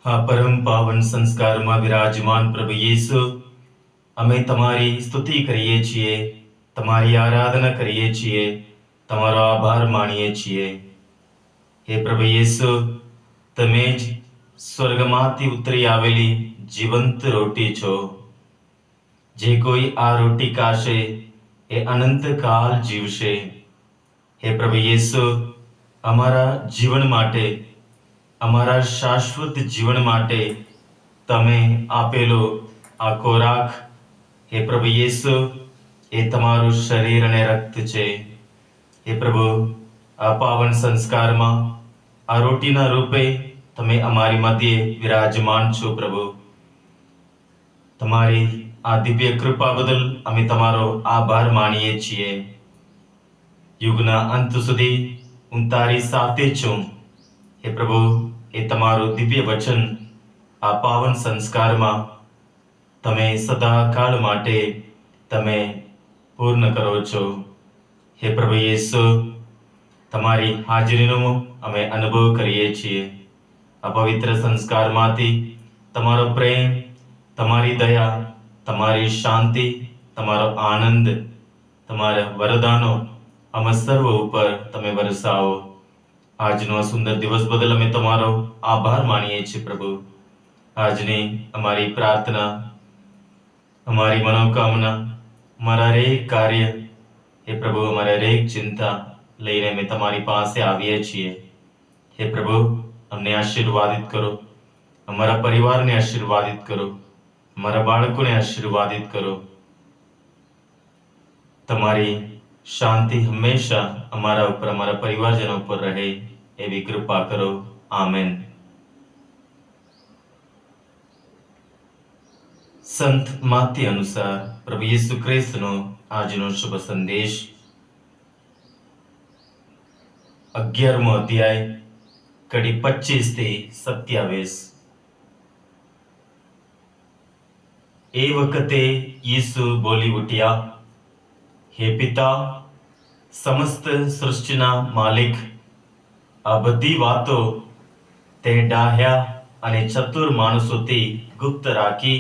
આ પરમ પાવન સંસ્કારમાં વિરાજમાન પ્રભુ યેસુ, અમે તમારી સ્તુતિ કરીએ છીએ, તમારી આરાધના કરીએ છીએ, તમારો આભાર માનીએ છીએ. હે પ્રભુ યેસુ, તમે જ સ્વર્ગમાંથી ઉતરી આવેલી જીવંત રોટી છો. જે કોઈ આ રોટી ખાશે એ અનંતકાળ જીવશે. હે પ્રભુ યેસુ, અમારા જીવન માટે, અમારા શાશ્વત જીવન માટે તમે આપેલો આ ખોરાક, હે પ્રભુ યેસુ, એ તમારું શરીર અને રક્ત છે. હે પ્રભુ, આ પાવન સંસ્કારમાં આ રોટીના રૂપે તમે અમારી મધ્યે વિરાજમાન છો. પ્રભુ, તમારી આ દિવ્ય કૃપા બદલ અમે તમારો આભાર માનીએ છીએ. યુગના અંત સુધી હું તારી સાથે છું. હે પ્રભુ, એ તમારું દિવ્ય વચન આ પાવન સંસ્કારમાં તમે સદાકાળ માટે તમે પૂર્ણ કરો છો. હે પ્રભુ યેસુ, તમારી હાજરીનો અમે અનુભવ કરીએ છીએ. આ પવિત્ર સંસ્કારમાંથી તમારો પ્રેમ, તમારી દયા, તમારી શાંતિ, તમારો આનંદ, તમારા વરદાનો અમે સર્વ ઉપર તમે વરસાવો. આજનો આ સુંદર દિવસ બદલ અમે તમારો આભાર માનીએ છીએ. પ્રભુ, આજની અમારી પ્રાર્થના, અમારી મનોકામના, અમારા હરેક કાર્ય, હે પ્રભુ, અમારા હરેક ચિંતા લઈને અમે તમારી પાસે આવીએ છીએ. હે પ્રભુ, અમને આશીર્વાદિત કરો, અમારા પરિવારને આશીર્વાદિત કરો, અમારા બાળકોને આશીર્વાદિત કરો. તમારી શાંતિ હંમેશા અમારા ઉપર, અમારા પરિવારજનો ઉપર રહે એવી કૃપા કરો. આમેન. સંત માથી અનુસાર પ્રભુ યેસુ ખ્રિસ્તનો આજનો શુભ સંદેશ, 11મો અધ્યાય, કડી 25 થી 27. એ વખતે યેસુ બોલી ઉઠ્યા, હે પિતા, સમસ્ત સૃષ્ટિના માલિક, આ બધી વાતો તે ડાહ્યા અને ચતુર માણસોથી ગુપ્ત રાખી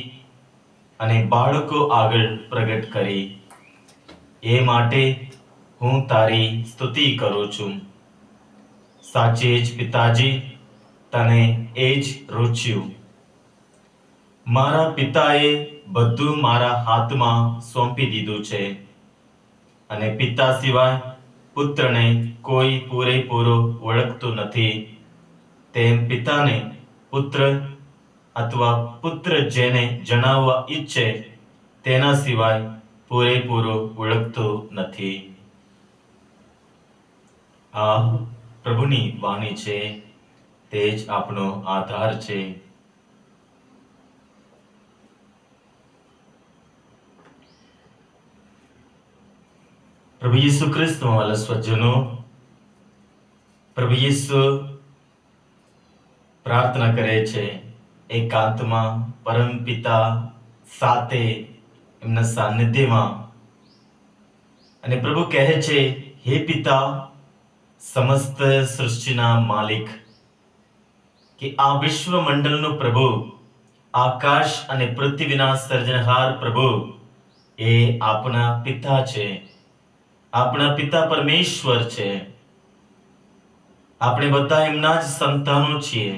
અને બાળકો આગળ પ્રગટ કરી. એ માટે હું તારી સ્તુતિ કરું છું. સાચે જ પિતાજી, તને એ જ રૂચ્યું. મારા પિતાએ બધું મારા હાથમાં સોંપી દીધું છે અને પિતા સિવાય પુત્રને કોઈ પૂરેપૂરો ઓળખતું નથી. તેમ પિતાને પુત્ર અથવા પુત્ર જેને જણાવવા ઈચ્છે તેના સિવાય પૂરેપૂરો ઓળખતો નથી. આ પ્રભુની વાણી છે, તે જ આપણો આધાર છે. પ્રભુ યેસુ ખ્રિસ્તમાં વાલા સ્વજનો, પ્રભુ યેસુ પ્રાર્થના કરે છે, એકાંતમાં પરમ પિતા સાથે એમના સાનિધ્યમાં. અને પ્રભુ કહે છે, હે પિતા, સમસ્ત સૃષ્ટિના માલિક, કે આ વિશ્વ મંડળનો પ્રભુ, આકાશ અને પૃથ્વીના સર્જનહાર પ્રભુ એ આપણા પિતા છે. આપણા પિતા પરમેશ્વર છે. આપણે બધા એમના જ સંતાનો છીએ.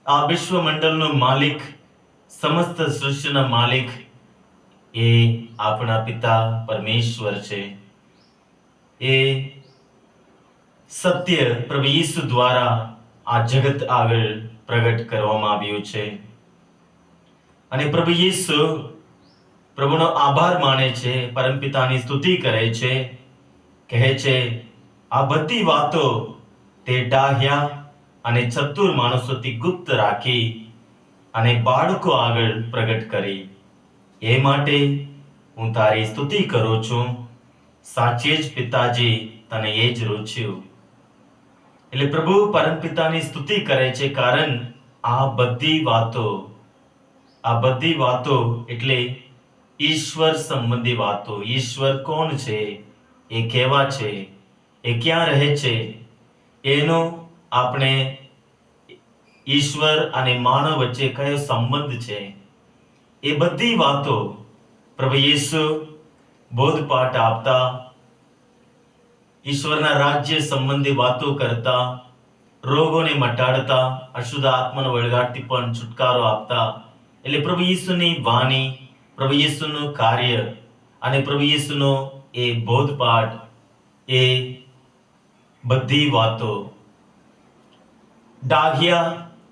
આ વિશ્વ મંડળનો માલિક, સમસ્ત સૃષ્ટિના માલિક એ આપણા પિતા પરમેશ્વર છે. એ સત્ય પ્રભુ ઈસુ દ્વારા આ જગત આગળ પ્રગટ કરવામાં આવ્યું છે. અને પ્રભુ ઈસુ પ્રભુનો આભાર માને છે, પરમપિતાની સ્તુતિ કરે છે, કહે છે આ બધી વાતો તે ડાહ્યા અને ચતુર માણસોથી ગુપ્ત રાખી અને બાળકો આગળ પ્રગટ કરી. એ માટે હું તારી સ્તુતિ કરું છું. સાચે જ પિતાજી, તને એ જ રૂચ્યું. એટલે પ્રભુ પરમપિતાની સ્તુતિ કરે છે, કારણ આ બધી વાતો એટલે ઈશ્વર સંબંધી વાતો. ઈશ્વર કોણ છે, એ કેવા છે, એ ક્યાં રહે છે, એનો આપણે ઈશ્વર અને માનવ વચ્ચે કયો સંબંધ છે, એ બધી વાતો પ્રભુ યેસુ બોધપાઠ આપતા, ઈશ્વરના રાજ્ય સંબંધી વાતો કરતા, રોગોને મટાડતા, અશુદ્ધ આત્માનો વળગાટથી પણ છુટકારો આપતા. એટલે પ્રભુ યેસુની વાણી, પ્રભુ યેસુનું કાર્ય અને પ્રભુ યેસુનો એ બોધપાઠ, એ બધી વાતો ડાઘ્યા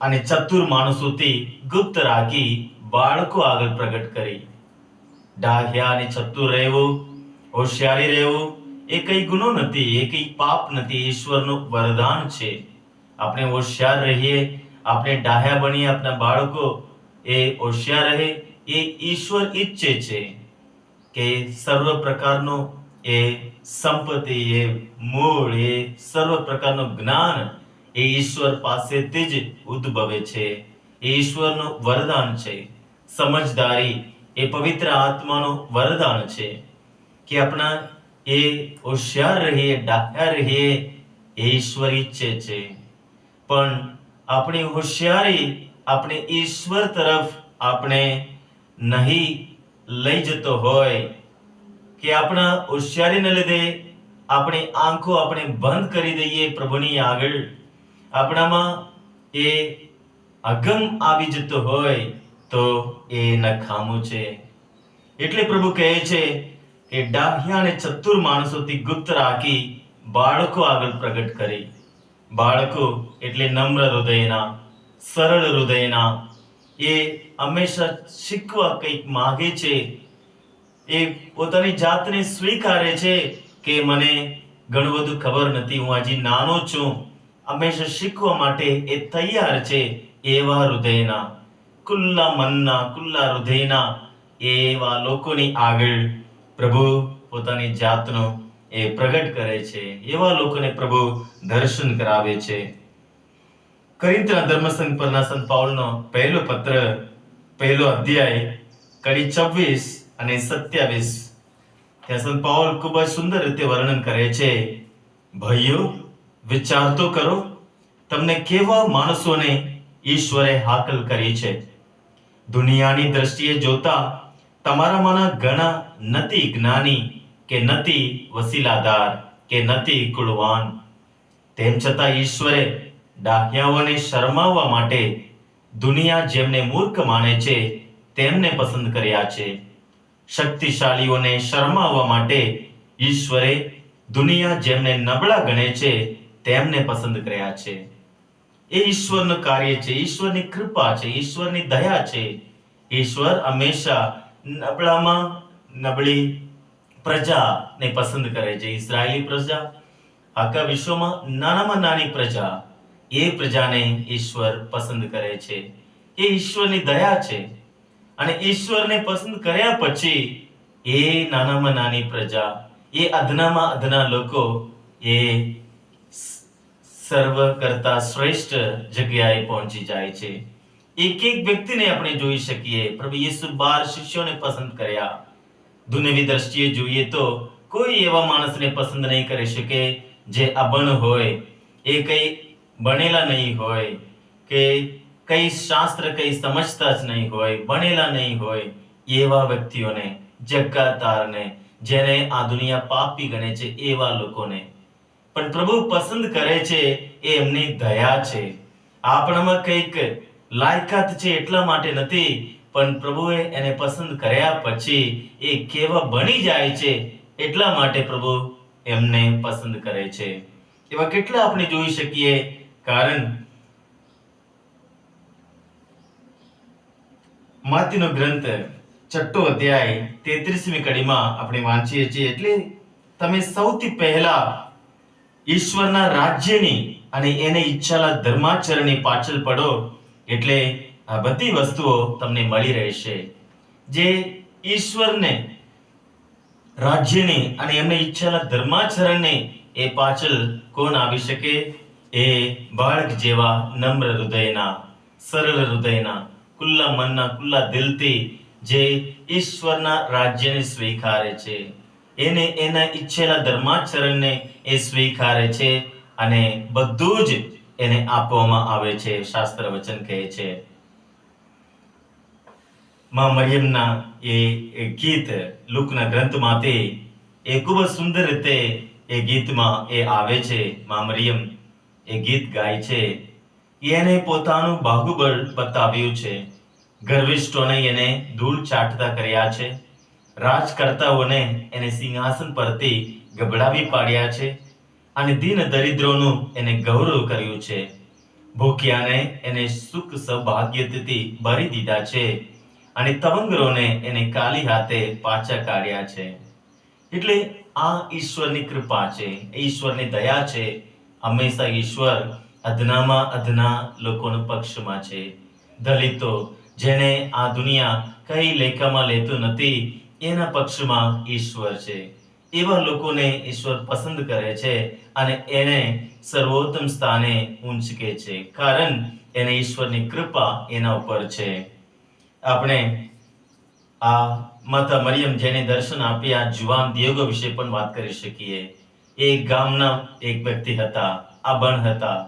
અને ચતુર માણસોથી ગુપ્ત રાખી બાળકો આગળ પ્રગટ કરી. ડાઘ્યા અને ચતુર રહેવું, હોશિયારી રહેવું એ કઈ ગુનો નથી, એ કઈ પાપ નથી, ઈશ્વરનું વરદાન છે. આપણે હોશિયાર રહીએ, આપણે ડાહ્યા બનીએ, આપણા બાળકો એ હોશિયાર રહે, એ ઈશ્વર ઈચ્છે છે કે સર્વ પ્રકારનો એ સંપત્તિ, એ મૂળ, એ સર્વ પ્રકારનું જ્ઞાન એ ઈશ્વર પાસેથી જ ઉદ્ભવે છે. એ ઈશ્વરનું વરદાન છે. સમજદારી એ પવિત્ર આત્માનું વરદાન છે કે આપણા એ હોશિયાર રહીએ, ડાહ્યા રહીએ, એ ઈશ્વર ઈચ્છે છે. પણ આપણી હોશિયારી આપણે ઈશ્વર તરફ આપણે નહીં લઈ જતો હોય, કે આપણા હોશિયારીને લીધે આપણી આંખો આપણે બંધ કરી દઈએ પ્રભુની આગળ, આપણામાં એ અગમ આવી જતો હોય, તો એ નકામું છે. એટલે પ્રભુ કહે છે કે ડાહ્યા અને ચતુર માણસોથી ગુપ્ત રાખી બાળકો આગળ પ્રગટ કરી. બાળકો એટલે નમ્ર હૃદયના, સરળ હૃદયના, એ હંમેશા શીખવા કંઈક માગે છે. એ પોતાની જાતને સ્વીકારે છે કે મને ઘણું બધું ખબર નથી, હું હજી નાનો છું, હંમેશા શીખવા માટે એ તૈયાર છે. એવા હૃદયના, ખુલ્લા મનના, ખુલ્લા હૃદયના એવા લોકોની આગળ પ્રભુ પોતાની જાતનો એ પ્રગટ કરે છે. એવા લોકોને પ્રભુ દર્શન કરાવે છે. કોરિન્થના ધર્મસંઘ પરના સંત પાઉલનો પહેલો પત્ર, પહેલો અધ્યાય, કડી 26 અને 27, ત્યાં સંત પાઉલ ખૂબ જ સુંદર રીતે વર્ણન કરે છે. ભાઈઓ, વિચાર તો કરો, તમને કેવા માણસોને ઈશ્વરે હાકલ કરી છે. દુનિયાની દ્રષ્ટિએ જોતા તમારામાંના ઘણા નથી જ્ઞાની, કે નથી વસીલાદાર, કે નથી કુળવાન. તેમ છતાં ઈશ્વરે ડાહ્યાઓને શરમાવવા માટે દુનિયા જેમને મૂર્ખ માને છે તેમને પસંદ કર્યા છે. શક્તિશાળીઓને શરમાવવા માટે ઈશ્વરે દુનિયા જેમને નબળા ગણે છે તેમને પસંદ કર્યા છે. એ ઈશ્વરનું કાર્ય છે, ઈશ્વરની કૃપા છે, ઈશ્વરની દયા છે. ઈશ્વર હંમેશા નબળામાં નબળી પ્રજાને પસંદ કરે છે. ઇઝરાયેલી પ્રજા, આખા વિશ્વમાં નાનામાં નાની પ્રજા, એ પ્રજાને ઈશ્વર પસંદ કરે છે. એ ઈશ્વરની દયા છે. અને ઈશ્વરને પસંદ કર્યા પછી એ નાનામાં નાની પ્રજા, એ અધનામાં અધના લોકો એ સર્વ કરતા શ્રેષ્ઠ જગ્યાએ પહોંચી જાય છે. એક એક વ્યક્તિને આપણે જોઈ શકીએ. પ્રભુ યેસુ 12 શિષ્યોને પસંદ કર્યા. દુનિયાવી દ્રષ્ટિએ જોઈએ તો કોઈ એવા માણસને પસંદ નહીં કરી શકે જે અભણ હોય, એ કઈ ભણેલા નહીં હોય, કે કઈ શાસ્ત્ર કઈ સમજતા જ નહીં હોય, ભણેલા નહીં હોય, એવા વ્યક્તિઓને, જગતારને, જેને આ દુનિયા પાપી ગણે છે, એવા લોકોને પણ પ્રભુ પસંદ કરે છે. એ એમની દયા છે. આપણામાં કંઈક લાયકાત છે એટલા માટે નથી, પણ પ્રભુએ એને પસંદ કર્યા પછી એ કેવા બની જાય છે એટલા માટે પ્રભુ એમને પસંદ કરે છે. એવા કેટલા આપણે જોઈ શકીએ. કારણ માતીનો ગ્રંથ 6 અધ્યાય 33મી કડીમાં આપણે વાંચીએ છીએ, એટલે તમે સૌથી પહેલા ઈશ્વરના રાજ્યની અને એને ઈચ્છાલા ધર્માચરણની પાછળ પડો, એટલે આ બધી વસ્તુઓ તમને મળી રહેશે. જે ઈશ્વરને રાજ્યની અને એમને ઈચ્છાલા ધર્માચરણને એ પાછળ કોણ આવી શકે? એ બાળક જેવા નમ્ર હૃદયના, સરળ હૃદયના, ખુલ્લા મનના, ખુલ્લા દિલથી જે ઈશ્વરના રાજ્યને સ્વીકારે છે, એને એના ઈચ્છેલા ધર્માચરણને એ સ્વીકારે છે અને બધું જ એને આપવામાં આવે છે. શાસ્ત્ર વચન કહે છે. માં મરિયમના એ ગીત લુકના ગ્રંથમાંથી એ ખૂબ જ સુંદર રીતે એ ગીતમાં એ આવે છે. માં મરિયમ એ ગીત ગાય છે. એને પોતાનું બાહુબળ બતાવ્યું છે. ગર્વિષ્ઠોને એને ધૂળ ચાટતા કર્યા છે. રાજકર્તાઓને એને સિંહાસન પરથી ગબડાવી પાડ્યા છે અને દીન દરિદ્રોનું એને ગૌરવ કર્યું છે. ભૂખ્યાને એને સુખ સૌભાગ્યથી ભરી દીધા છે અને તવંગરોને એને કાલી હાથે પાછા કાઢ્યા છે. એટલે આ ઈશ્વરની કૃપા છે, ઈશ્વરની દયા છે. હંમેશા ઈશ્વર અધનામાં અધના લોકોના પક્ષમાં છે. દલિતો, જેને આ દુનિયા કઈ લેખામાં લેતું નથી, એના પક્ષમાં ઈશ્વર છે. એવા લોકોને ઈશ્વર પસંદ કરે છે અને એને સર્વોત્તમ સ્થાને ઊંચકે છે, કારણ એને ઈશ્વરની કૃપા એના ઉપર છે. આપણે આ માતા મરિયમ જેને દર્શન આપ્યા જુવાન દિયોગો વિશે પણ વાત કરી શકીએ. એક ગામના એક વ્યક્તિ હતા, અભણ હતા.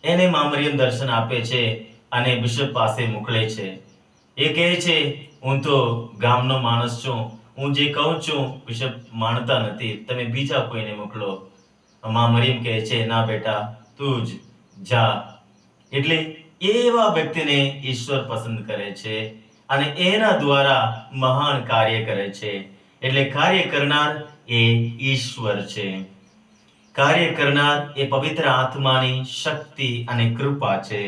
એને માં મરિયમ દર્શન આપે છે અને બિશપ પાસે મોકલે છે. એ કહે છે, હું તો ગામનો માણસ છું, હું જે કહું છું બિશપ માનતા નથી, તમે બીજા કોઈને મોકલો. માં મરિયમ કહે છે, ના બેટા, તું જ જા. એટલે એવા વ્યક્તિને ઈશ્વર પસંદ કરે છે અને એના દ્વારા મહાન કાર્ય કરે છે. એટલે કાર્ય કરનાર એ ઈશ્વર છે. કાર્ય કરનાર એ પવિત્ર આત્માની શક્તિ અને કૃપા છે.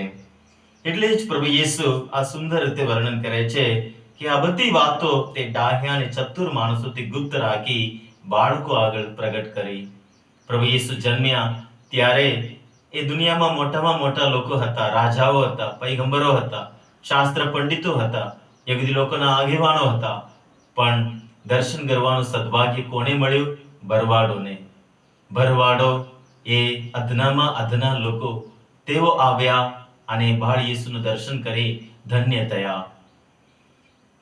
એટલે જ પ્રભુ યેસુ આ સુંદર રીતે વર્ણન કરે છે કે આ બધી વાતો તે ડાહ્યા અને ચતુર માણસોથી ગુપ્ત રાખી બાળકો આગળ પ્રગટ કરી. પ્રભુ યેસુ જન્મ્યા ત્યારે એ દુનિયામાં મોટામાં મોટા લોકો હતા, રાજાઓ હતા, પૈગંબરો હતા, શાસ્ત્ર પંડિતો હતા, યહૂદી લોકોના આગેવાનો હતા. પણ દર્શન કરવાનું સદભાગ્ય કોને મળ્યું? ભરવાડોને. ભરવાડો એ અધનામાં અધના લોકો, તેઓ આવ્યા અને બાળ યેસુનું દર્શન કરી ધન્ય થયા.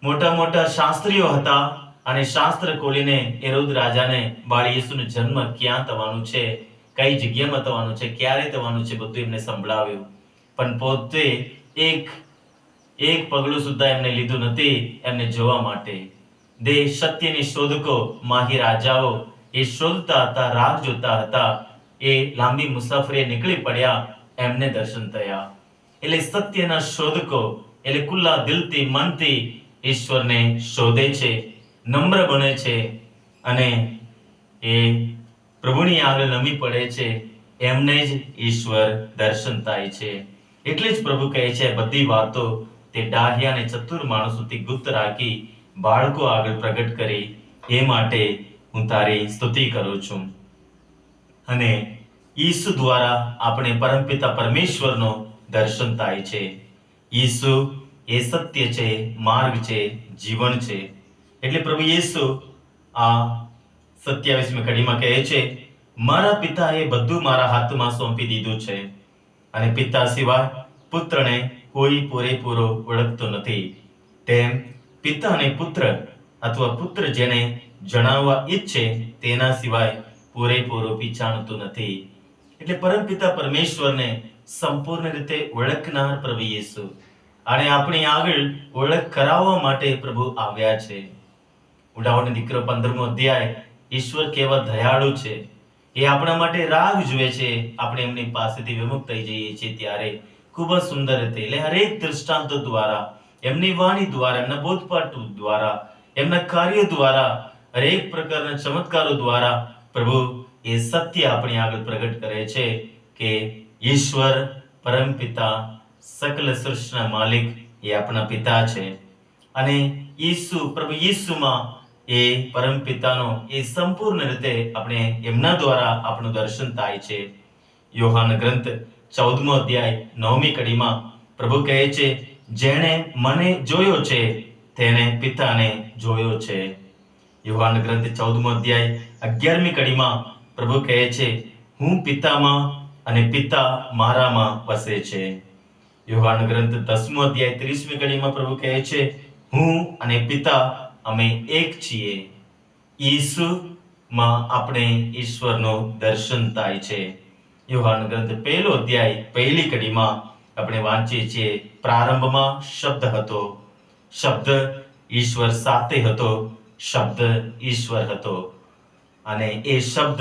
મોટા મોટા શાસ્ત્રીઓ હતા અને શાસ્ત્ર ખોલીને હેરોદ રાજાને બાળ યેસુનો જન્મ ક્યાં થવાનું છે, કઈ જગ્યામાં થવાનું છે, ક્યારે થવાનું છે, બધું એમને સંભળાવ્યું. પણ પોતે એક પગલું સુદ્ધા એમને લીધું નથી એમને જોવા માટે. સત્યની શોધકો, માહી રાજાઓ એ શોધતા હતા, રાહ જોતા હતા. એ લાંબી મુસાફરીએ નીકળી પડ્યા, એમને દર્શન થયા. એટલે સત્યના શોધકો એટલે ખુલ્લા દિલથી, મનથી ઈશ્વરને શોધે છે, નમ્ર બને છે અને એ પ્રભુની આગળ નમી પડે છે, એમને જ ઈશ્વર દર્શન થાય છે. એટલે જ પ્રભુ કહે છે, બધી વાતો તે ડાહ્યા અને ચતુર માણસોથી ગુપ્ત રાખી બાળકો આગળ પ્રગટ કરી. એ માટે હું તારી સ્તુતિ કરું છું. અને ઈસુ દ્વારા આપણે પરમપિતા પરમેશ્વરનો દર્શન થાય છે. ઈસુ એ સત્ય છે, માર્ગ છે, જીવન છે. એટલે પ્રભુ યેસુ આ 27મી કડીમાં કહે છે, મારા પિતાએ બધું મારા હાથમાં સોંપી દીધું છે અને પિતા સિવાય પુત્રને કોઈ પૂરેપૂરો ઓળખતો નથી, તેમ પિતા અને પુત્ર અથવા પુત્ર જેને જણાવવા ઈચ્છે તેના સિવાય પૂરેપૂરો જાણતું નથી. એટલે પરમપિતા પરમેશ્વરને સંપૂર્ણ રીતે ઓળખનાર પ્રભુ યેસુ અને આપણી આગળ ઓળખ કરાવવા માટે પ્રભુ આવ્યા છે. ઉડાવવાનો દીકરો 15મો અધ્યાય, ઈશ્વર કેવા દયાળુ છે, એ આપણા માટે રાહ જુએ છે. આપણે એમની પાસેથી વિમુખ થઈ જઈએ છીએ ત્યારે ખૂબ જ સુંદર રીતે, એટલે હરેક દ્રષ્ટાંતો દ્વારા, એમની વાણી દ્વારા, એમના બોધપાઠ દ્વારા, એમના કાર્ય દ્વારા, હરેક પ્રકારના ચમત્કારો દ્વારા પ્રભુ એ સત્ય આપણી આગળ પ્રગટ કરે છે કે ઈશ્વર પરમપિતા સકલ સૃષ્ટિના માલિક એ આપણા પિતા છે. અને પ્રભુ ઈસુમાં એ પરમપિતાનો એ સંપૂર્ણ રીતે આપણે એમના દ્વારા આપણું દર્શન થાય છે. યોહાન ગ્રંથ 14મો અધ્યાય 9મી કડીમાં પ્રભુ કહે છે, જેણે મને જોયો છે તેને પિતાને જોયો છે. યોહાન ગ્રંથ 14મો અધ્યાય 11મી કડીમાં પ્રભુ કહે છે, હું પિતામાં અને પિતા મારામાં વસે છે. યોહાન ગ્રંથ 10મો અધ્યાય 30મી કડીમાં પ્રભુ કહે છે, હું અને પિતા અમે એક છીએ. ઈસુમાં આપણે ઈશ્વરનો દર્શન થાય છે. યોહાન ગ્રંથ 1લો અધ્યાય 1લી કડીમાં આપણે વાંચીએ છીએ, પ્રારંભમાં શબ્દ હતો, શબ્દ ઈશ્વર સાથે હતો, શબ્દ ઈશ્વર હતો, અને એ શબ્દ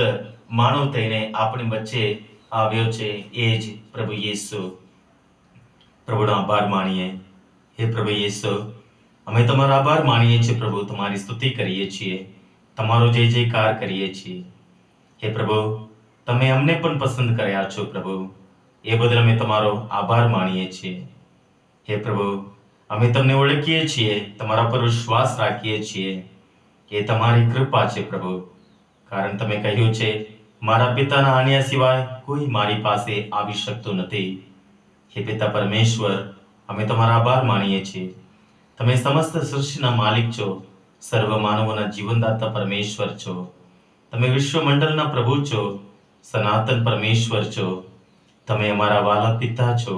માનવ થઈને આપણી વચ્ચે આવ્યો છે, એ જ પ્રભુ યેસુ. પ્રભુનો આભાર માણીએ. હે પ્રભુ યેસુ, અમે તમારો આભાર માનીએ છીએ પ્રભુ, તમારી સ્તુતિ કરીએ છીએ, તમારો જય જયકાર કરીએ છીએ. હે પ્રભુ, તમે અમને પણ પસંદ કર્યા છો પ્રભુ, એ બદલ અમે તમારો આભાર માનીએ છીએ. હે પ્રભુ, અમે તમને ઓળખીએ છીએ, તમારા પર વિશ્વાસ રાખીએ છીએ. એ તમારી કૃપા છે પ્રભુ, કારણ તમે કહ્યું છે, મારા પિતાના આણ્યા સિવાય કોઈ મારી પાસે આવી શકતું નથી. હે પિતા પરમેશ્વર, અમે તમારા આભાર માનીએ છીએ. તમે સમસ્ત સૃષ્ટિના માલિક છો, સર્વ માનવોના જીવનદાતા પરમેશ્વર છો. તમે વિશ્વમંડળના પ્રભુ છો, સનાતન પરમેશ્વર છો. તમે અમારા વાલા પિતા છો.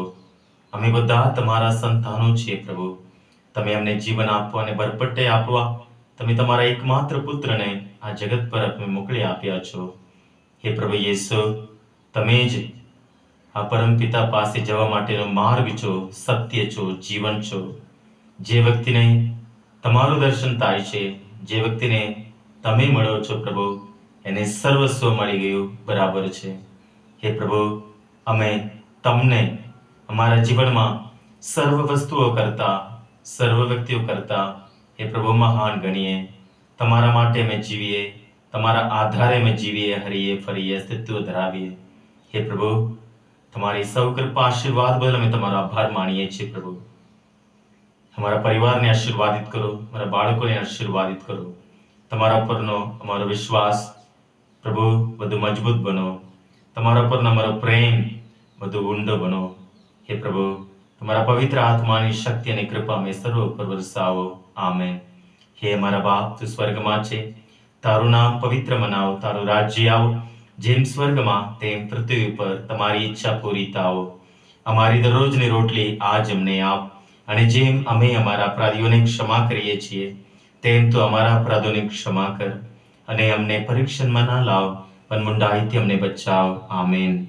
અમે બધા તમારા સંતાનો છીએ પ્રભુ. તમે અમને જીવન આપવા અને ભરપટ્ટે આપવા તમે તમારા એકમાત્ર પુત્રને આ જગત પર તમે મોકલી આપ્યા છો. હે પ્રભુ યેસુ, તમે જ આ પરમપિતા પાસે જવા માટેનો માર્ગ છો, સત્ય છો, જીવન છો. જે વ્યક્તિને તમારું દર્શન થાય છે, જે વ્યક્તિને તમે મળો છો પ્રભુ, એને સર્વસ્વ મળી ગયું બરાબર છે. હે પ્રભુ, અમે તમને અમારા જીવનમાં સર્વ વસ્તુઓ કરતા, સર્વ વ્યક્તિઓ કરતા હે પ્રભુ મહાન ગણીએ. તમારા માટે અમે જીવીએ, તમારા આધારે અમે જીવીએ, હરીએ ફરીએ, અસ્તિત્વ ધરાવીએ. હે પ્રભુ, તમારી સૌ કૃપા આશીર્વાદ બદલ અમે તમારો આભાર માનીએ છીએ પ્રભુ. અમારા પરિવારને આશીર્વાદિત કરો, અમારા બાળકોને આશીર્વાદિત કરો. તમારા પરનો અમારો વિશ્વાસ પ્રભુ વધુ મજબૂત બનો. તમારા પરનો અમારો પ્રેમ વધુ ઊંડો બનો. હે પ્રભુ, તમારા પવિત્ર આત્માની શક્તિ અને કૃપા અમે સર્વ પર વરસાવો. આમેન. હે અમારા બાપ, તું સ્વર્ગમાં છે, તારું નામ પવિત્ર મનાવો, તારું રાજ્ય આવો, જેમ સ્વર્ગમાં તેમ પૃથ્વી ઉપર તમારી ઈચ્છા પૂરી થાઓ. અમારી દરરોજની રોટલી આજ અમને આપ, અને જેમ અમે અમારા અપરાધીઓને ક્ષમા કરીએ છીએ તેમ તું અમારા અપરાધોને ક્ષમા કર, અને અમને પરીક્ષણમાં ના લાવ, પણ મૂંડાઈથી અમને બચાવ. આમેન.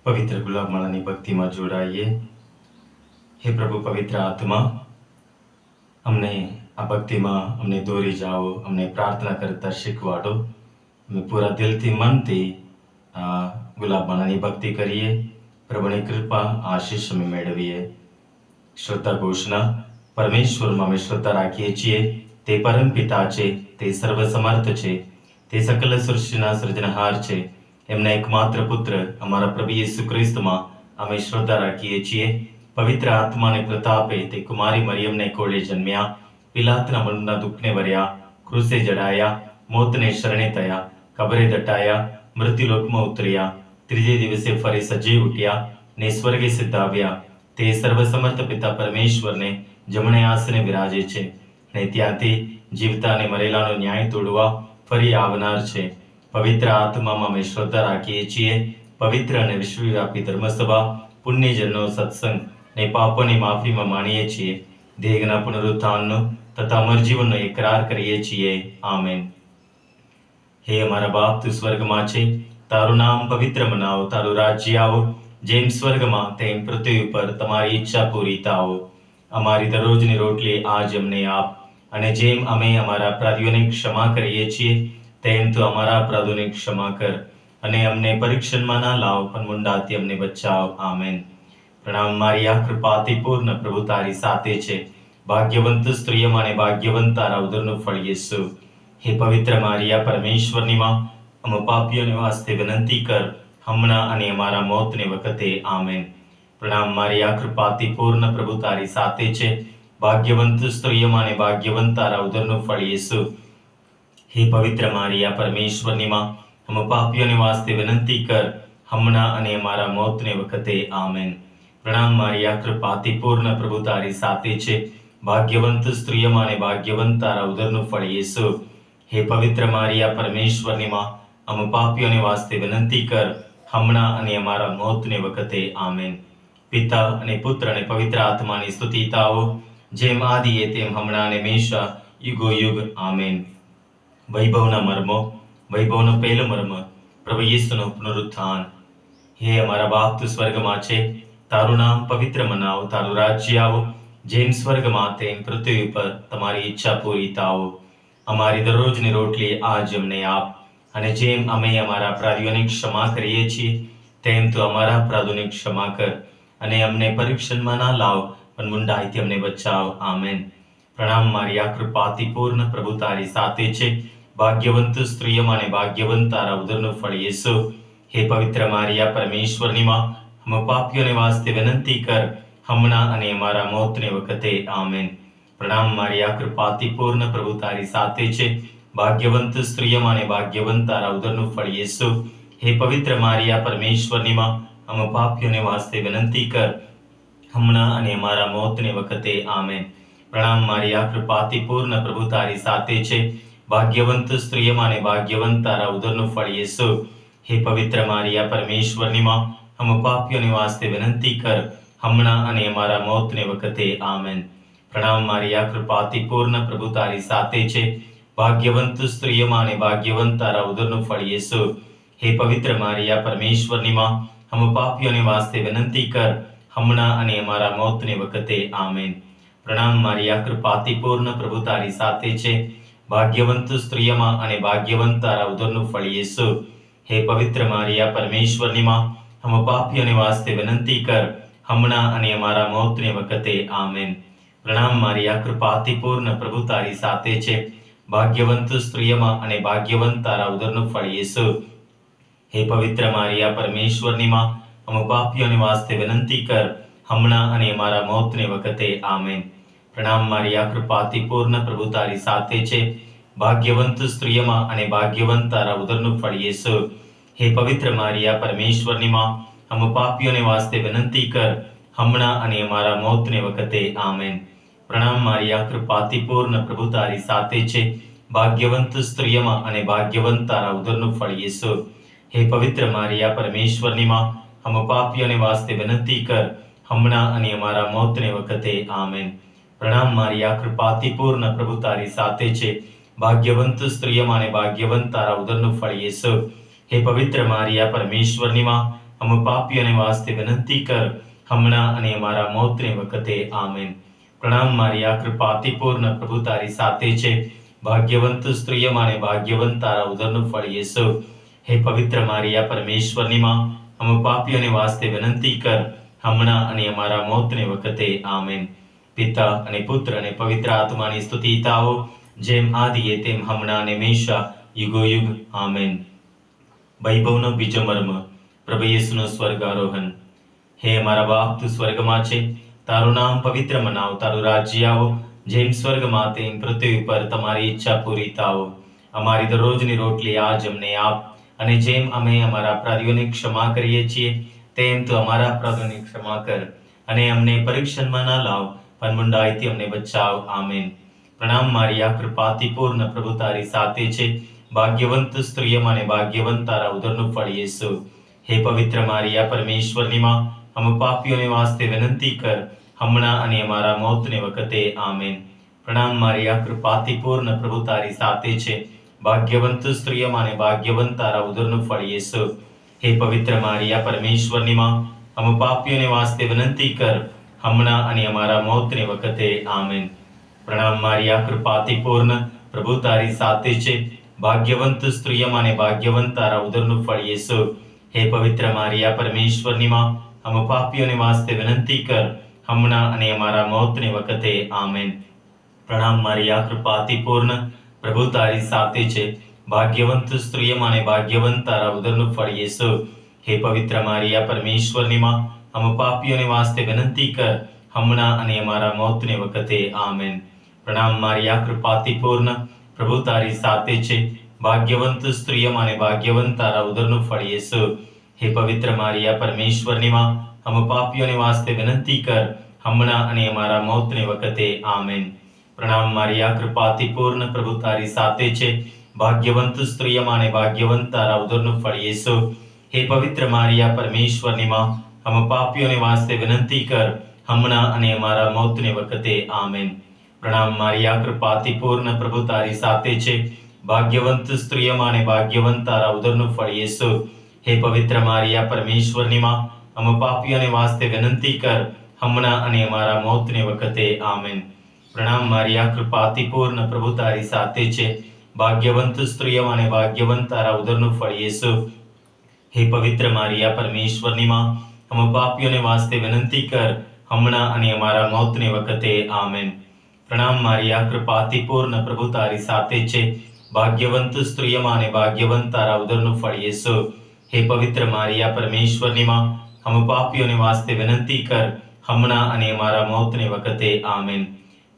પવિત્ર ગુલાબમાળાની ભક્તિમાં જોડાઈએ. હે પ્રભુ પવિત્ર આત્મા, અમને આ ભક્તિમાં અમને દોરી જાઓ, અમને પ્રાર્થના કરતા શીખવાડો. અમે પૂરા દિલથી મનથી આ ગુલાબમાળાની ભક્તિ કરીએ. પ્રભુની કૃપા આશીષ અમે મેળવીએ. શ્રદ્ધા ઘોષણા. પરમેશ્વરમાં અમે શ્રદ્ધા રાખીએ છીએ. તે પરમ પિતા છે, તે સર્વસમર્થ છે, તે સકલ સૃષ્ટિના સર્જનહાર છે. એમના એકમાત્ર પુત્ર અમારા પ્રભુ યેસુ ખ્રિસ્તમાં અમે શ્રદ્ધા રાખીએ છીએ. પવિત્ર આત્માને પ્રતાપે તે કુમારી મરિયમને કોળે જન્મ્યા, પિલાતના મનના દુઃખને વર્યા, ક્રુસે જડાયા, મોતને શરણે થયા, કબરે દટાયા, મૃત્યુલોકમાં ઉતર્યા, ત્રીજે દિવસે ફરી સજીવ ઉઠ્યા ને સ્વર્ગે સિદ્ધાવ્યા. તે સર્વસમર્થ પિતા પરમેશ્વરને જમણે આસને વિરાજે છે ને ત્યાંથી જીવતા અને મરેલાનો ન્યાય તોડવા ફરી આવનાર છે. પવિત્ર આત્મામાં અમે શ્રદ્ધા રાખીએ છીએ. પવિત્ર અને વિશ્વવ્યાપી ધર્મસભા, પુણ્યજનનો સત્સંગ ને પાપોની માફીમાં માનીએ છીએ. દેહના પુનરુત્થાનનો તથા અમર જીવનનો એકરાર કરીએ છીએ. આમેન. હે અમારા બાપ, તું સ્વર્ગમાં છે, તારું નામ પવિત્ર મનાવો, તારું રાજ્ય આવો, જેમ સ્વર્ગમાં તેમ પૃથ્વી ઉપર તમારી ઈચ્છા પૂરી થાઓ. અમારી દરરોજની રોટલી આજ અમને આપ, અને જેમ અમે અમારા અપરાધીઓને ક્ષમા કરીએ છીએ તેમ તું અમારા અપરાધોને ક્ષમા કર, અને અમને પરીક્ષણમાં ના લાવ, પણ મુંડાથી અમને બચાવ. આમેન. પ્રણામ મારિયા, કૃપાથી પૂર્ણ, પ્રભુ તારી સાથે છે. ભાગ્યવંત સ્ત્રીઓમાં અને ભાગ્યવંત તારા ઉદરનું ફળ યેસુ. હે પવિત્ર મારિયા, પરમેશ્વરની માં, અમે પાપીઓને વાસ્તે વિનંતી કર, હમણાં અને અમારા મોતને વખતે. આમેન. પ્રણામ મારિયા, કૃપાથી પૂર્ણ, પ્રભુ તારી સાથે છે. ભાગ્યવંત સ્ત્રીઓમાં અને ભાગ્યવંત તારા ઉદરનું ફળ યેસુ. હે પવિત્ર મારિયા, પરમેશ્વરની માં, અમે પાપીઓને વાસ્તે વિનંતી કર, હમણાં અને અમારા મોતને વખતે. આમેન. પ્રણામ મારિયા, કૃપાથી પૂર્ણ, પ્રભુ તારી સાથે છે. ભાગ્યવંત સ્ત્રીઓમાં અને ભાગ્યવંત તારા ઉદરનું ફળ યેસુ. હે પવિત્ર મારિયા, પરમેશ્વરની માં, અમે પાપીઓને વાસ્તે વિનંતી કર, હમણાં અને અમારા મોતને વખતે. આમેન. પિતા અને પુત્ર અને પવિત્ર આત્માની સ્તુતિ થાઓ, જેમ આદિએ તેમ હમણાં અને હંમેશા યુગો યુગ. આમેન. વૈભવના મર્મો. વૈભવનો પહેલો મર્મ, પ્રભુ યેસુનું પુનરુત્થાન. હે અમારા બાપ, તું સ્વર્ગમાં છે, તારું નામ પવિત્ર મનાવો, તારું રાજ્ય આવો, જેમ સ્વર્ગમાં તેમ પૃથ્વી ઉપર તમારી ઈચ્છા પૂરી થાઓ. અમારી દરરોજની રોટલી આજ અમને આપ, અને જેમ અમે અમારા અપરાધીઓને ક્ષમા કરીએ છીએ તેમ તું અમારા અપરાધોને ક્ષમા કર, અને અમને પરીક્ષણમાં ના લાવ, પણ મુંડાઈથી અમને બચાવ. આમેન. પ્રણામ મારિયા, કૃપાથી પૂર્ણ, પ્રભુ તારી સાથે છે. ભાગ્યવંત સ્ત્રીઓમાં અને ભાગ્યવંત તારા ઉદરનું ફળ યેસુ. હે પવિત્ર મારિયા, પરમેશ્વરની માં, અમે પાપીઓને વાસ્તે વિનંતી કર, હમણાં અને અમારા મોતને વખતે. આમેન. પ્રણામ મારિયા, કૃપાથી પૂર્ણ, પ્રભુ તારી સાથે છે. ભાગ્યવંત સ્ત્રીઓમાં અને ભાગ્યવંત તારા ઉદરનું ફળ યેસુ. હે પવિત્ર મારિયા, પરમેશ્વરની માં, અમે પાપીઓને વાસ્તે વિનંતી કર, હમણાં અને અમારા મોતને વખતે. આમેન. પ્રણામ મારિયા, કૃપાથી પૂર્ણ, પ્રભુ તારી સાથે છે. ભાગ્યવંત સ્ત્રીઓમાં અને ભાગ્યવંત તારા ઉદરનું ફળ યેસુ. હે પવિત્ર મારિયા, પરમેશ્વરની માં, અમે પાપીઓને વાસ્તે વિનંતી કર, હમણાં અને અમારા મોતને વખતે. આમેન. પ્રણામ મારિયા, કૃપાથી પૂર્ણ, પ્રભુ તારી સાથે છે. ભાગ્યવંત સ્ત્રીઓમાં અને ભાગ્યવંત તારા ઉદરનું ફળ યેસુ. હે પવિત્ર મારિયા, પરમેશ્વરની માં, અમે પાપીઓને વાસ્તે વિનંતી કર, હમણાં અને અમારા મોતને વખતે. આમેન. પ્રણામ મારિયા, કૃપાથી પૂર્ણ, પ્રભુ તારી સાથે છે. ભાગ્યવંત સ્ત્રીઓમાં અને ભાગ્યવંત તારા ઉદરનું ફળ યેસુ. હે પવિત્ર મારિયા, પરમેશ્વરની માં, અમે પાપીઓને વાસ્તે વિનંતી કર, હમણાં અને અમારા મોતને વખતે. આમેન. પ્રણામ મારિયા, કૃપાથી પૂર્ણ, પ્રભુ તારી સાથે છે. ભાગ્યવંત સ્ત્રીઓમાં અને ભાગ્યવંત તારા ઉદરનું ફળ યેસુ. હે પવિત્ર મારિયા, પરમેશ્વરની માં, અમે પાપીઓને વાસ્તે વિનંતી કર, હમણાં અને અમારા મોતને વખતે. આમેન. પ્રણામ મારિયા, કૃપાથી પૂર્ણ, પ્રભુ તારી સાથે છે. ભાગ્યવંત સ્ત્રીઓમાં અને ભાગ્યવંત તારા ઉદરનું ફળ યેસુ. હે પવિત્ર મારિયા, પરમેશ્વરની માં, અમે પાપીઓને વાસ્તે વિનંતી કર, હમણાં અને અમારા મોતને વખતે. આમેન. પ્રણામ મારિયા, કૃપાથી પૂર્ણ, પ્રભુ તારી સાથે છે. ભાગ્યવંત સ્ત્રીઓમાં અને ભાગ્યવંત તારા ઉદરનું ફળ યેસુ. હે પવિત્ર મારિયા, પરમેશ્વરની માં, અમે પાપીઓને વાસ્તે વિનંતી કર, હમણાં અને અમારા મોતને વખતે. આમેન. પ્રણામ મારિયા, કૃપાથી પૂર્ણ, પ્રભુ તારી સાથે છે. ભાગ્યવંત સ્ત્રીઓમાં અને ભાગ્યવંત તારા ઉદરનું ફળ યેસુ. હે પવિત્ર મારિયા, પરમેશ્વરની માં, અમે પાપીઓને વાસ્તે વિનંતી કર, હમણાં અને અમારા મોતને વખતે. આમેન. પ્રણામ મારી આ કૃપાતિપૂર્ણ, પ્રભુ તારી સાથે છે. ભાગ્યવંત સ્ત્રીઓમાં અને ભાગ્યવંત તારા ઉદરનું ફળ યેસુ. હે પવિત્ર મારિયા, પરમેશ્વરની માં, અમે પાપીઓને વાસ્તે વિનંતી કર, હમણાં અને અમારા મોતને વખતે. આમેન. પિતા અને પુત્ર અને પવિત્ર આત્માની સ્તુતિ થાઓ, જેમ આદિએ તેમ હમણાં અને હંમેશા યુગોયુગ. આમેન. વૈભવનો બીજો મર્મ, પ્રભુ યેસુનું સ્વર્ગારોહણ. હે અમારા બાપ, તું સ્વર્ગમાં છે, તારું નામ પવિત્ર મનાવ, તારું રાજ્ય આવો, જેમ સ્વર્ગમાં તેમ પૃથ્વી પર તમારી ઈચ્છા પૂરી થાઓ. અમારી દરરોજની રોટલી આજ અમને આપ, અને જેમ અમે અમારા અપરાધીઓને ક્ષમા કરીએ છીએ, તેમ તું અમારા અપરાધોની ક્ષમા કર, અને અમને પરીક્ષણમાં ના લાવ, પણ મૂંડાઈથી અમને બચાવ. આમેન. પ્રણામ મારિયા, કૃપાતિપૂર્ણ, પ્રભુ તારી સાથે છે. ભાગ્યવંત સ્ત્રીઓમાં અને ભાગ્યવંત તારા ઉદરનું ફળ યેસુ. હે પવિત્ર મારિયા, પરમેશ્વરની માં, અમે પાપીઓને વાસ્તે વિનંતી કર, હમણાં અને અમારા મોતને વખતે. આમેન. પ્રણામ મારિયા, કૃપાતિપૂર્ણ, પ્રભુ તારી સાથે છે. ભાગ્યવંત સ્ત્રીઓમાં અને ભાગ્યવંત તારા ઉદરનું ફળ યેસુ. હે પવિત્ર મારિયા, પરમેશ્વરની માં, અમે પાપીઓને વાસ્તે વિનંતી કર, હમણાં અને અમારા મોતને વખતે. આમેન. પ્રણામ મારિયા, કૃપાતિપૂર્ણ, પ્રભુ તારી સાથે છે. ભાગ્યવંત સ્ત્રીઓમાં અને ભાગ્યવંત તારા ઉદરનું ફળ યેસુ. હે પવિત્ર મારિયા, પરમેશ્વરની માં, અમે પાપીઓને વાસ્તે વિનંતી કર, હમણાં અને અમારા મોતને વખતે. આમેન. પ્રણામ મારિયા, કૃપાતિપૂર્ણ, પ્રભુ તારી સાથે છે. ભાગ્યવંત સ્ત્રીઓમાં અને ભાગ્યવંત તારા ઉદરનું ફળ યેસુ. હે પવિત્ર મારિયા, પરમેશ્વરની માં, અમે પાપીઓને વાસ્તે વિનંતી કર, હમણાં અને અમારા મોતને વખતે. આમેન. પ્રણામ મારિયા, કૃપાતિપૂર્ણ, પ્રભુ તારી સાથે છે. ભાગ્યવંત સ્ત્રીઓમાં અને ભાગ્યવંત તારા ઉદરનું ફળ યેસુ. હે પવિત્ર મારિયા, પરમેશ્વરની માં, અમે પાપીઓને વાસ્તે વિનંતી કર, હમણાં અને અમારા મોતને વખતે. આમેન. પ્રણામ મારિયા, કૃપાતિપૂર્ણ, પ્રભુ તારી સાથે છે. ભાગ્યવંત સ્ત્રીઓમાં અને ભાગ્યવંત તારા ઉદરનું ફળ યેસુ. હે પવિત્ર મારિયા, પરમેશ્વરની માં, અમે પાપીઓને વાસ્તે વિનંતી કર, હમણાં અને અમારા મોતને વખતે. આમેન. પ્રણામ મારિયા, કૃપાતિપૂર્ણ, પ્રભુ તારી સાથે છે. ભાગ્યવંત સ્ત્રીઓમાં અને ભાગ્યવંત તારા ઉદરનું ફળ યેસુ. હે પવિત્ર મારિયા, પરમેશ્વરની માં, અમે પાપીઓને વાસ્તે વિનંતી કર, હમણાં અને અમારા મોતને વખતે. આમેન. પ્રણામ મારિયા, કૃપાતિપૂર્ણ, પ્રભુ તારી સાથે છે. ભાગ્યવંત સ્ત્રીઓમાં અને ભાગ્યવંત તારા ઉદરનું ફળ યેસુ. હે પવિત્ર મારિયા, પરમેશ્વરની માં, અમે પાપીઓને વાસ્તે વિનંતી કર, હમણાં અને અમારા મોતને વખતે. આમેન. પ્રણામ મારિયા, કૃપાતિપૂર્ણ, પ્રભુ તારી સાથે છે. ભાગ્યવંત સ્ત્રીઓમાં અને ભાગ્યવંત તારા ઉદરનું ફળ યેસુ. હે પવિત્ર મારિયા, પરમેશ્વરની માં, અમે પાપીઓને વાસ્તે વિનંતી કર, હમણાં અને અમારા મોતને વખતે. આમેન.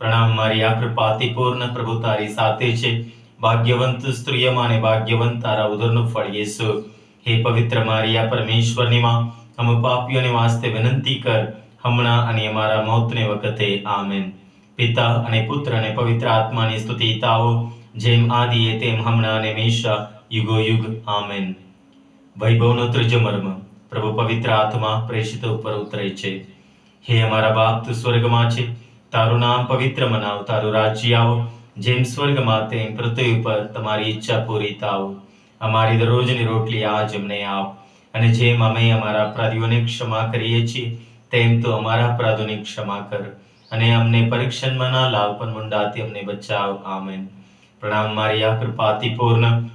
પ્રણામ મારિયા, કૃપાતિપૂર્ણ, પ્રભુ તારી સાથે છે. ભાગ્યવંત સ્ત્રીઓમાં અને ભાગ્યવંત તારા ઉદરનું ફળ યેસુ. હે પવિત્ર મારિયા, પરમેશ્વરની માં, અમે પાપીઓને વાસ્તે વિનંતી કર, હમણાં અને અમારા મોતને વખતે. આમેન. પિતા અને પુત્ર અને પવિત્ર આત્માની સ્તુતિ થાઓ, જેમ આદિએ તેમ હમણાં અને હંમેશા યુગોયુગ. આમેન. વૈભવનો ત્રીજો મર્મ, પ્રભુ પવિત્ર આત્મા પ્રેષિતો ઉપર ઉતરે છે. હે અમારા બાપ, તું સ્વર્ગમાં છે, તારું નામ પવિત્ર મનાવ, તારું રાજ્ય આવો, જેમ સ્વર્ગમાં તેમ પૃથ્વી ઉપર તમારી ઈચ્છા પૂરી થાઓ. અમારી દરરોજની રોટલી આજ અમને આપ, અને જેમ અમે અમારા અપરાધીઓને ક્ષમા કરીએ છીએ, તેમ તો અમારા અપરાધોની ક્ષમા કર, અને અમને પરીક્ષણમાં ના લાવ, પણ મૂંડાથી અમને બચાવ. આમેન. પ્રણામ મારિયા, કૃપાતિપૂર્ણ,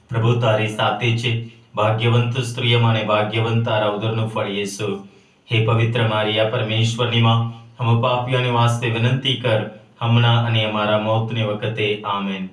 પ્રભુ તારી સાથે છે. ભાગ્યવંત સ્ત્રીઓમાં અને ભાગ્યવંત તારા ઉદરનું ફળ યેસુ. હે પવિત્ર મારિયા, પરમેશ્વરની માં, અમે પાપીઓને વાસ્તે વિનંતી કર, હમણાં અને અમારા મોતને વખતે. આમેન.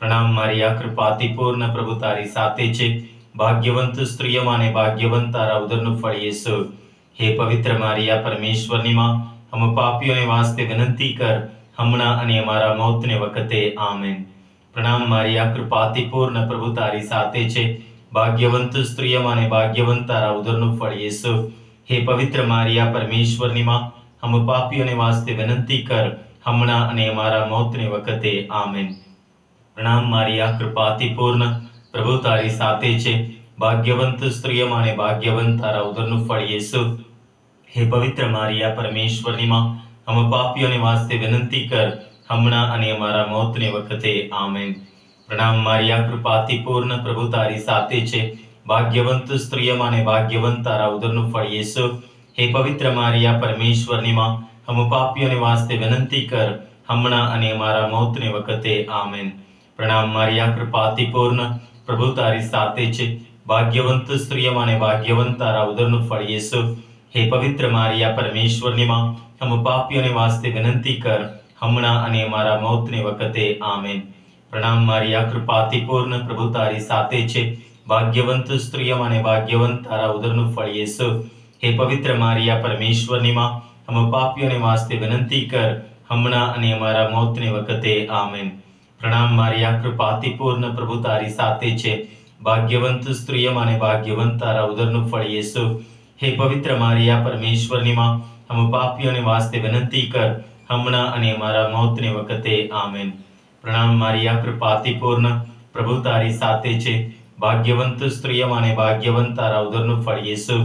પ્રણામ મારિયા, કૃપાતિપૂર્ણ, પ્રભુ તારી સાથે છે. ભાગ્યવંત સ્ત્રીઓમાં અને ભાગ્યવંત તારા ઉદરનું ફળ યેસુ. હે પવિત્ર મારિયા, પરમેશ્વરની માં, અમે પાપીઓને વાસ્તે વિનંતી કર, હમણાં અને અમારા મોતને વખતે. આમેન. પ્રણામ મારિયા, કૃપાતિપૂર્ણ, પ્રભુ તારી સાથે છે. ભાગ્યવંત સ્ત્રીઓમાં અને ભાગ્યવંત તારા ઉદરનું ફળ યેસુ. હે પવિત્ર મારિયા, પરમેશ્વરની માં, અમે પાપીઓને વાસ્તે વિનંતી કર, હમણાં અને અમારા મોતને વખતે. આમેન. પ્રણામ મારિયા, કૃપાતિપૂર્ણ, પ્રભુ તારી સાથે છે. ભાગ્યવંત સ્ત્રીઓમાં અને ભાગ્યવંત તારા ઉદરનું ફળ યેસુ. હે પવિત્ર મારિયા, પરમેશ્વરની માં, અમે પાપીઓને વાસ્તે વિનંતી કર, હમણાં અને અમારા મોતને વખતે. આમેન. પ્રણામ મારિયા, કૃપાતિપૂર્ણ, પ્રભુ તારી સાથે છે. ભાગ્યવંત સ્ત્રીઓમાં અને ભાગ્યવંત તારા ઉદરનું ફળ યેસુ. હે પવિત્ર મારિયા, પરમેશ્વરની માં, હમ પાપીઓને વાસ્તે વિનંતી કર, હમણાં અને અમારા મોતને વખતે. આમેન. પ્રણામ મારિયા, કૃપાથી પૂર્ણ, પ્રભુ તારી સાથે છે. ભાગ્યવંત સ્ત્રીઓમાં અને ભાગ્યવંત તારા ઉદરનું ફળ યેસુ. હે પવિત્ર મારિયા, પરમેશ્વરની માં, હમ પાપીઓને વાસ્તે વિનંતી કર, હમણાં અને અમારા મોતને વખતે. આમેન. પ્રણામ મારિયા, કૃપાથી પૂર્ણ, પ્રભુ તારી સાથે છે. ભાગ્યવંત સ્ત્રીઓમાં અને ભાગ્યવંત તારા ઉદરનું ફળ યેસુ. હે પવિત્ર મારિયા, પરમેશ્વરની માં, હમ પાપીઓને વાસ્તે વિનંતી કર, હમણાં અને અમારા મોતને વખતે. આમેન. પ્રણામ મારિયા, કૃપાથી પૂર્ણ, પ્રભુ તારી સાથે છે. ભાગ્યવંત સ્ત્રીઓમાં અને ભાગ્યવંત તારા ઉદરનું ફળ યેસુ. હે પવિત્ર મારિયા, પરમેશ્વરની માં, હમ પાપીઓને વાસ્તે વિનંતી કર, હમણાં અને અમારા મોતને વખતે. આમેન. પ્રણામ મારિયા, કૃપાથી પૂર્ણ, પ્રભુ તારી સાથે છે. ભાગ્યવંત સ્ત્રીઓમાં અને ભાગ્યવંત તારા ઉદરનું ફળ યેસુ.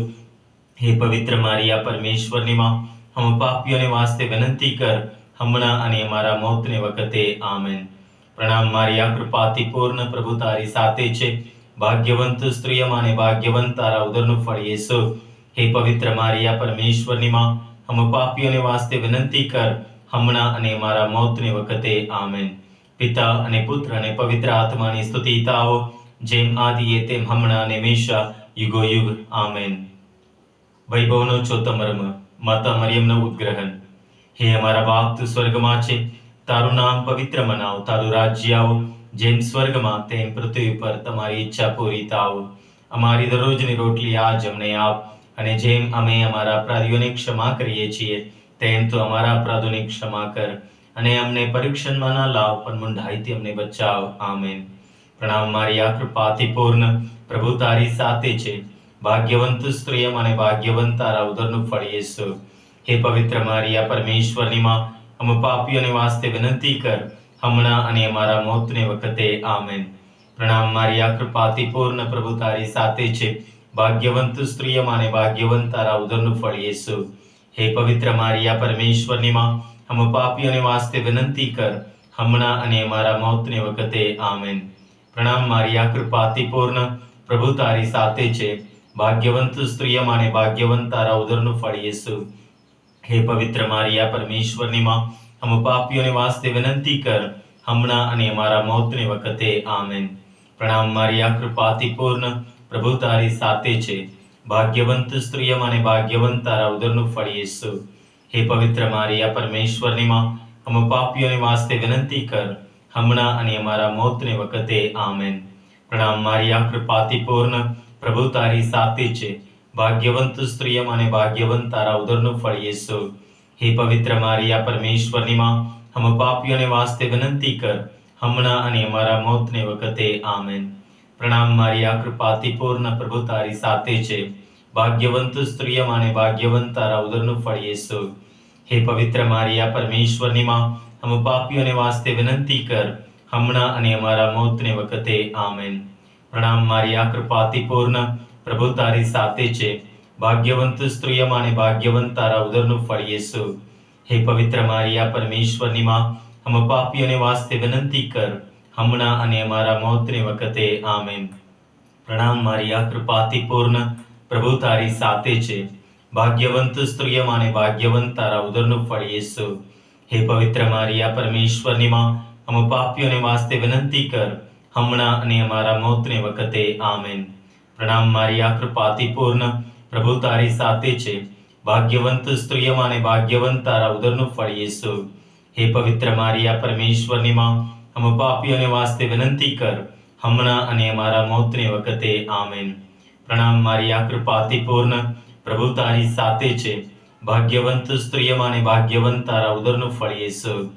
હે પવિત્ર મારિયા, પરમેશ્વરની માં, હમ પાપીઓને વાસ્તે વિનંતી કર, હમણાં અને અમારા મોતને વખતે. આમેન. પ્રણામ મારિયા, કૃપાથી પૂર્ણ, પ્રભુ તારી સાથે છે. ભાગ્યવંત સ્ત્રીઓમાં અને ભાગ્યવંત તારા ઉદરનું ફળ યેસુ. હે પવિત્ર મારિયા, પરમેશ્વરની માં, હમ પાપીઓને વાસ્તે વિનંતી કર, હમણાં અને અમારા મોતને વખતે. આમેન. પિતા અને પુત્ર અને પવિત્ર આત્માની સ્તુતિ થાઓ, જેમ આદિએ તેમ હમણાં અને હંમેશા યુગો યુગ. આમેન. વૈભવનો ચોથો મર્મ, માતા મરિયમનું ઉદ્ગ્રહણ. હે અમારા બાપ, તું સ્વર્ગમાં છે, તારું નામ પવિત્ર મનાવ, તારું રાજ્ય આવો, જેમ સ્વર્ગમાં તેમ પૃથ્વી પર તમારી ઈચ્છા પૂરી થાવ. અમારી દરરોજની રોટલી આજ અમને આપ, અને જેમ અમે અમારા અપરાધીઓને ક્ષમા કરીએ છીએ, તેમ તું અમારા અપરાધોને ક્ષમા કર, અને અમને પરીક્ષણમાં ના લાવ, પણ મૂંઢાઈથી અમને બચાવ. આમેન. પ્રણામ મારિયા, કૃપાથી પૂર્ણ, પ્રભુ તારી સાથે છે. ભાગ્યવંત સ્ત્રીઓમાં અને ભાગ્યવંત તારા ઉદરનું ફળ યેસુ. હે પવિત્ર મારિયા, પરમેશ્વરની માં, અમે પાપીઓને વાસ્તે વિનંતી કર, હમણાં અને અમારા મોતને વખતે. આમેન. પ્રણામ મારિયા, કૃપાથી પૂર્ણ, પ્રભુ તારી સાથે છે. ભાગ્યવંત સ્ત્રીઓમાં અને ભાગ્યવંત તારા ઉદરનું ફળ યેસુ. હે પવિત્ર મારિયા, પરમેશ્વરની માં, અમે પાપીઓને વાસ્તે વિનંતી કર, હમણાં અને અમારા મોતને વખતે. આમેન. પ્રણામ મારિયા, કૃપાથી પૂર્ણ, પ્રભુ તારી સાથે છે. ભાગ્યવંત સ્ત્રીઓમાં અને ભાગ્યવંત તારા ઉદરનું ફળ યેસુ. હે પવિત્ર મારિયા, પરમેશ્વરની માં, અમે પાપીઓને વાસ્તે વિનંતી કર, હમણાં અને અમારા મોતને વખતે. આમેન. પ્રણામ મારિયા, કૃપાથી પૂર્ણ, પ્રભુ તારી સાથે છે. ભાગ્યવંત સ્ત્રીઓમાં અને ભાગ્યવંત તારા ઉદરનું ફળ યેસુ. હે પવિત્ર મારિયા, પરમેશ્વરની માં, અમે પાપીઓને વાસ્તે વિનંતી કર, હમણાં અને અમારા મોતને વખતે. આમેન. પ્રણામ મારિયા, કૃપાથી પૂર્ણ, પ્રભુ તારી સાથે છે. ભાગ્યવંત સ્ત્રીઓમાં અને ભાગ્યવંત તારા ઉદરનું ફળ યેસુ. હે પવિત્ર મારિયા, પરમેશ્વરની માં, અમે પાપીઓને વાસ્તે વિનંતી કર, હમણાં અને અમારા મોતને વખતે. આમેન. પ્રણામ મારિયા, કૃપાથી પૂર્ણ, પ્રભુ તારી સાથે છે. ભાગ્યવંત સ્ત્રીઓમાં અને ભાગ્યવંત તારા ઉદરનું ફળ યેસુ. હે પવિત્ર મારિયા, પરમેશ્વરની માં, અમે પાપીઓને વાસ્તે વિનંતી કર, હમણાં અને અમારા મોતને વખતે. આમેન. પ્રણામ મારિયા, કૃપાથી પૂર્ણ, પ્રભુ તારી સાથે છે. ભાગ્યવંત સ્ત્રીઓમાં અને ભાગ્યવંત તારા ઉદરનું ફળ યેસુ. હે પવિત્ર મારિયા, પરમેશ્વરની માં, અમે પાપીઓને વાસ્તે વિનંતી કર, હમણાં અને અમારા મોતને વખતે. આમેન. પ્રણામ મારિયા, કૃપાથી પૂર્ણ, પ્રભુ તારી સાથે છે. ભાગ્યવંત સ્ત્રીઓમાં અને ભાગ્યવંત તારા ઉદરનું ફળ યેસુ. હે પવિત્ર મારિયા, પરમેશ્વરની માં, અમે પાપીઓને વાસ્તે વિનંતી કર, હમણાં અને અમારા મોતને વખતે. આમેન. પ્રણામ મારિયા, કૃપાથી પૂર્ણ, પ્રભુ તારી સાથે છે. ભાગ્યવંત સ્ત્રીઓમાં અને ભાગ્યવંત તારા ઉદરનું ફળ યેસુ. હે પવિત્ર મારિયા, પરમેશ્વરની માં, અમે પાપીઓને વાસ્તે વિનંતી કર, હમણાં અને અમારા મોતને વખતે. આમેન. પ્રણામ મારિયા, કૃપાથી પૂર્ણ, પ્રભુ તારી સાથે છે. ભાગ્યવંત સ્ત્રીઓમાં અને ભાગ્યવંત તારા ઉદરનું ફળ યેસુ.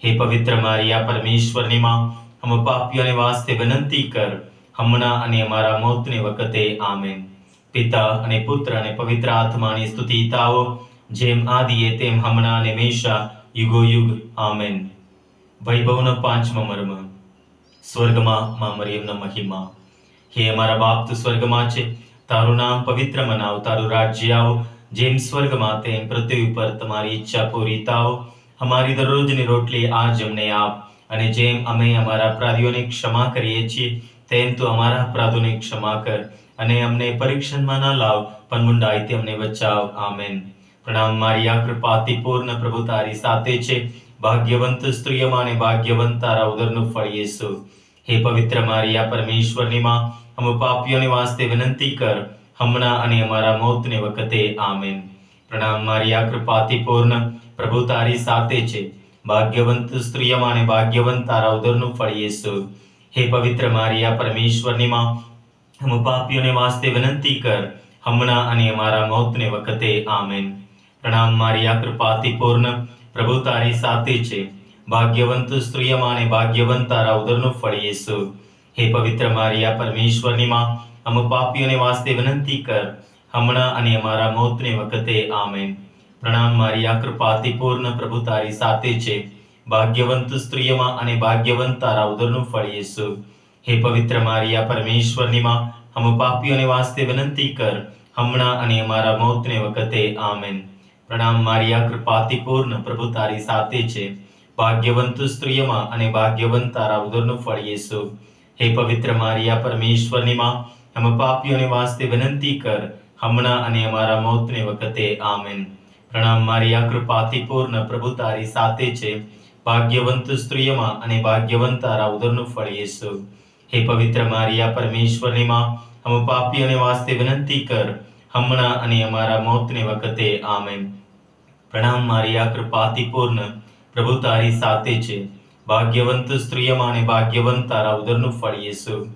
હે પવિત્ર મારિયા, પરમેશ્વરની માં, અમે પાપીઓને વાસ્તે વિનંતી કર, હમણાં અને અમારા મોતને વખતે. આમેન. પિતા અને પુત્ર અને પવિત્ર આત્માની સ્તુતિ થાઓ, જેમ આદિએ તેમ હમણાં અને હંમેશા યુગો યુગ. આમેન. વૈભવનો પાંચમો મર્મ, સ્વર્ગમાં માં મરિયમનો મહિમા. હે અમારા બાપ, તું સ્વર્ગમાં છે, તારું નામ પવિત્ર મનાવ, તારું રાજ્ય આવો, જેમ સ્વર્ગમાં તેમ પૃથ્વી ઉપર તમારી ઈચ્છા પૂરી થાવ. અમારી દરરોજની રોટલી આજ અમને આપ, અને જેમ અમે અમારા અપરાધીઓને ક્ષમા કરીએ છીએ, તેમ તું અમારા અપરાધોને ક્ષમા કર, અને અમને પરીક્ષણમાં ના લાવ, પણ મુંડાઈથી અમને બચાવ. આમેન. પ્રણામ મારિયા, કૃપાથી પૂર્ણ, પ્રભુ તારી સાથે છે. ભાગ્યવંત સ્ત્રીઓમાં અને ભાગ્યવંત તારા ઉદરનું ફળ યેસુ. હે પવિત્ર મારિયા, પરમેશ્વરની માં, અમે પાપીઓને વાસ્તે વિનંતી કર, હમણાં અને અમારા મોતને વખતે. આમેન. પ્રણામ મારિયા, કૃપાથી પૂર્ણ, પ્રભુ તારી સાથે છે. ભાગ્યવંત સ્ત્રીઓમાં અને ભાગ્યવંત તારા ઉદરનું ફળ યેસુ. હે પવિત્ર મારિયા, પરમેશ્વરની માં, અમે પાપીઓને વાસ્તે વિનંતી કર, હમણાં અને અમારા મોતને વખતે. આમેન. પ્રણામ મારિયા, કૃપાથી પૂર્ણ, પ્રભુ તારી સાથે છે. ભાગ્યવંત સ્ત્રીઓમાં અને ભાગ્યવંત તારા ઉદરનું ફળ યેસુ. હે પવિત્ર મારિયા, પરમેશ્વરની માં, અમે પાપીઓને વાસ્તે વિનંતી કર, હમણાં અને અમારા મોતને વખતે. આમેન. પ્રણામ મારિયા, કૃપાથી પૂર્ણ, પ્રભુ તારી સાથે છે. ભાગ્યવંત સ્ત્રીઓમાં અને ભાગ્યવંત તારા ઉદરનું ફળ યેસુ. હે પવિત્ર મારિયા, પરમેશ્વરની માં, અમે પાપીઓને વાસ્તે વિનંતી કર, હમણાં અને અમારા મોતને વખતે. આમેન. પ્રણામ મારિયા, કૃપાથી પૂર્ણ, પ્રભુ તારી સાથે છે. ભાગ્યવંત સ્ત્રીઓમાં અને ભાગ્યવંત તારા ઉદરનું ફળ યેસુ. હે પવિત્ર મારિયા, પરમેશ્વરની માં, અમે પાપીઓને વાસ્તે વિનંતી કર, હમણાં અને અમારા મોતને વખતે. આમેન. પ્રણામ મારિયા, કૃપાથી પૂર્ણ, પ્રભુ તારી સાથે છે. ભાગ્યવંત સ્ત્રીઓમાં અને ભાગ્યવંત તારા ઉદરનું ફળ યેસુ. હે પવિત્ર મારિયા, પરમેશ્વરની માં, અમે પાપીઓને વાસ્તે વિનંતી કર, હમણાં અને અમારા મોતને વખતે. આમેન. પ્રણામ મારિયા, કૃપાથી પૂર્ણ, પ્રભુ તારી સાથે છે. ભાગ્યવંત સ્ત્રીઓમાં અને ભાગ્યવંત તારા ઉદરનું ફળ યેસુ.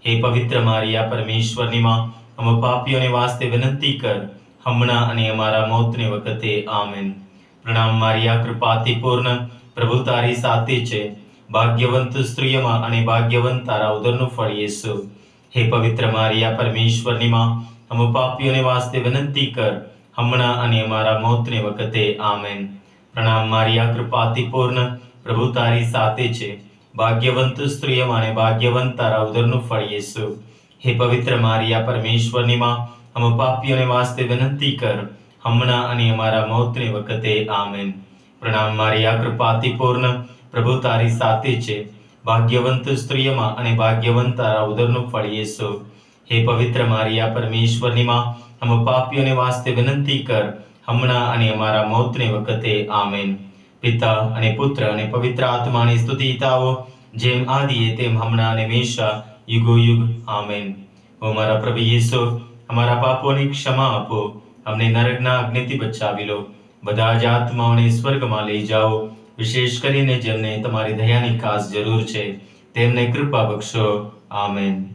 હે પવિત્ર મારિયા, પરમેશ્વરની માં, અમે પાપીઓને વાસ્તે વિનંતી કર, હમણાં અને અમારા મોતને વખતે. આમેન. પ્રણામ મારિયા, કૃપાથી પૂર્ણ, પ્રભુ તારી સાથે છે. ભાગ્યવંત સ્ત્રીઓમાં અને ભાગ્યવંત તારા ઉદરનું ફળ યેસુ. હે પવિત્ર મારિયા, પરમેશ્વરની માં, અમે પાપીઓને વાસ્તે વિનંતી કર, હમણાં અને અમારા મોતને વખતે. આમેન. પ્રણામ મારિયા, કૃપાથી પૂર્ણ, પ્રભુ તારી સાથે છે. ભાગ્યવંત સ્ત્રીઓમાં અને ભાગ્યવંત તારા ઉદરનું ફળ યેસુ. હે પવિત્ર મારિયા, પરમેશ્વરની માં, અમે પાપીઓને વાસ્તે વિનંતી કર, હમણાં અને અમારા મોતને વખતે. આમેન. પ્રણામ મારિયા, કૃપાથી પૂર્ણ, પ્રભુ તારી સાથે છે. ભાગ્યવંત સ્ત્રીઓમાં અને ભાગ્યવંત તારા ઉદરનું ફળ યેસુ. હે પવિત્ર મારિયા, પરમેશ્વરની માં, અમે પાપીઓને વાસ્તે વિનંતી કર, હમણાં અને અમારા મોતને વખતે. આમેન. પિતા અને પુત્ર અને પવિત્ર આત્માની સ્તુતિ થાઓ, જેમ આદિએ તેમ હમણાં અને હંમેશા, યુગો યુગ. આમેન. ઓ મારા પ્રભુ યેસુ, અમારા પાપોની ક્ષમા આપો, અમને નરકના અગ્નિથી બચાવી લો, બધા જ આત્માઓને સ્વર્ગમાં લઈ જાઓ, વિશેષ કરીને જેમને તમારી દયાની ખાસ જરૂર છે, તેમને કૃપા બક્ષો. આમેન.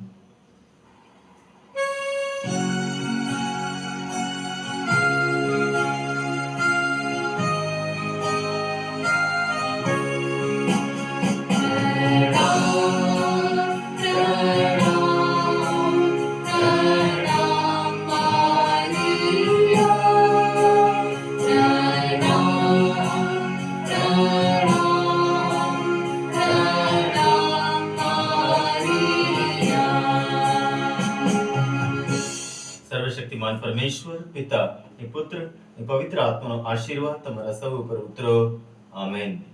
સર્વશક્તિમાન પરમેશ્વર પિતા, પુત્ર, પવિત્ર આત્માનો આશીર્વાદ તમારા સૌ ઉપર ઉતરો. આમેન.